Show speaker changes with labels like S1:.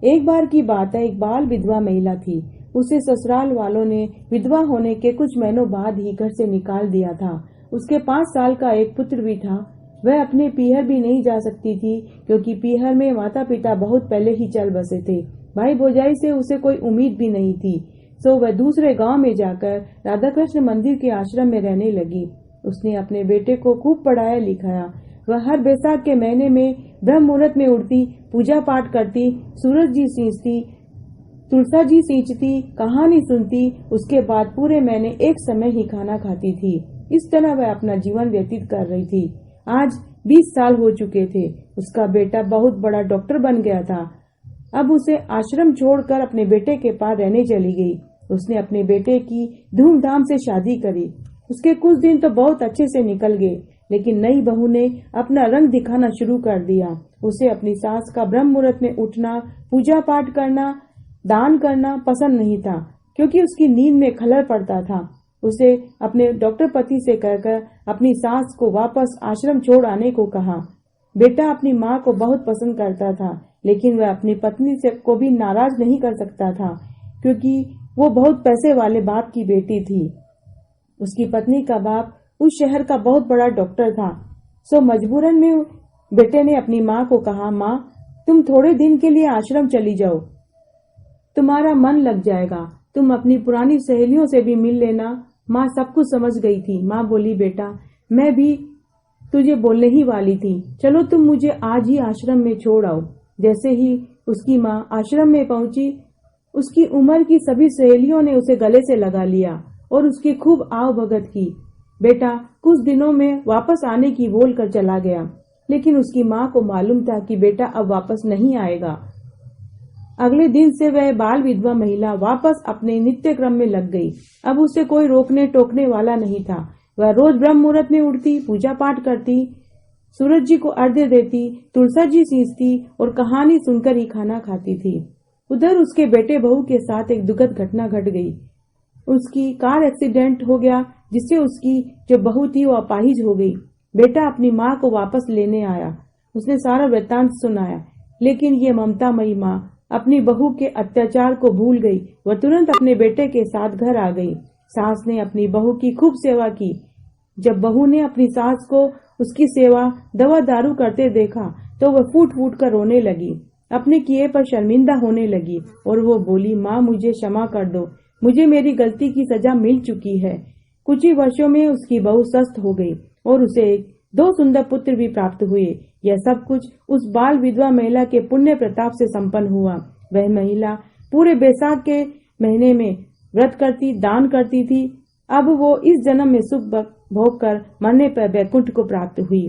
S1: एक बार की बात है, एक बाल विधवा महिला थी। उसे ससुराल वालों ने विधवा होने के कुछ महीनों बाद ही घर से निकाल दिया था। उसके 5 साल का एक पुत्र भी था। वह अपने पीहर भी नहीं जा सकती थी, क्योंकि पीहर में माता पिता बहुत पहले ही चल बसे थे। भाई भौजाई से उसे कोई उम्मीद भी नहीं थी। सो वह दूसरे गांव में जाकर राधा कृष्ण मंदिर के आश्रम में रहने लगी। उसने अपने बेटे को खूब पढ़ाया लिखाया। वह हर बैसाख के महीने में ब्रह्म मुहूर्त में उठती, पूजा पाठ करती, सूरज जी सींचती, तुलसा जी सींचती, कहानी सुनती। उसके बाद पूरे महीने एक समय ही खाना खाती थी। इस तरह वह अपना जीवन व्यतीत कर रही थी। आज 20 साल हो चुके थे। उसका बेटा बहुत बड़ा डॉक्टर बन गया था। अब उसे आश्रम छोड़कर अपने बेटे के पास रहने चली गई। उसने अपने बेटे की धूमधाम से शादी करी। उसके कुछ दिन तो बहुत अच्छे से निकल गए, लेकिन नई बहू ने अपना रंग दिखाना शुरू कर दिया। उसे अपनी सास का ब्रह्म मुहूर्त में उठना, पूजा पाठ करना, दान करना पसंद नहीं था, क्योंकि उसकी नींद में खलल पड़ता था। उसे अपने डॉक्टर पति से कहकर अपनी सास को वापस आश्रम छोड़ आने को कहा। बेटा अपनी माँ को बहुत पसंद करता था, लेकिन वह अपनी पत्नी से को भी नाराज नहीं कर सकता था, क्योंकि वो बहुत पैसे वाले बाप की बेटी थी। उसकी पत्नी का बाप उस शहर का बहुत बड़ा डॉक्टर था। सो मजबूरन में बेटे ने अपनी माँ को कहा, माँ तुम थोड़े दिन के लिए आश्रम चली जाओ, तुम्हारा मन लग जाएगा। तुम अपनी पुरानी सहेलियों से भी मिल लेना। माँ सब कुछ समझ गई थी। माँ बोली, बेटा मैं भी तुझे बोलने ही वाली थी, चलो तुम मुझे आज ही आश्रम में छोड़ आओ। जैसे ही उसकी माँ आश्रम में पहुंची, उसकी उम्र की सभी सहेलियों ने उसे गले से लगा लिया और उसकी खूब आव भगत की। बेटा कुछ दिनों में वापस आने की बोल कर चला गया, लेकिन उसकी माँ को मालूम था कि बेटा अब वापस नहीं आएगा। अगले दिन से वह बाल विधवा महिला वापस अपने नित्य क्रम में लग गई। अब उसे कोई रोकने टोकने वाला नहीं था। वह रोज ब्रह्म मुहूर्त में उठती, पूजा पाठ करती, सूरज जी को अर्घ्य देती, तुलसा जी सींचती और कहानी सुनकर ही खाना खाती थी। उधर उसके बेटे बहू के साथ एक दुखद घटना घट गई। उसकी कार एक्सीडेंट हो गया, जिससे उसकी जो बहू थी वो अपाहिज हो गई। बेटा अपनी माँ को वापस लेने आया। उसने सारा वृत्तांत सुनाया, लेकिन ये ममतामयी माँ अपनी बहू के अत्याचार को भूल गई। वह तुरंत अपने बेटे के साथ घर आ गई। सास ने अपनी बहू की खूब सेवा की। जब बहू ने अपनी सास को उसकी सेवा दवा दारू करते देखा, तो वह फूट फूट कर रोने लगी, अपने किए पर शर्मिंदा होने लगी और वो बोली, माँ मुझे क्षमा कर दो, मुझे मेरी गलती की सजा मिल चुकी है। कुछ ही वर्षों में उसकी बहू स्वस्थ हो गई और उसे 2 सुंदर पुत्र भी प्राप्त हुए। यह सब कुछ उस बाल विधवा महिला के पुण्य प्रताप से संपन्न हुआ। वह महिला पूरे बैसाख के महीने में व्रत करती, दान करती थी। अब वो इस जन्म में सुख भोग कर मरने पर वैकुंठ को प्राप्त हुई।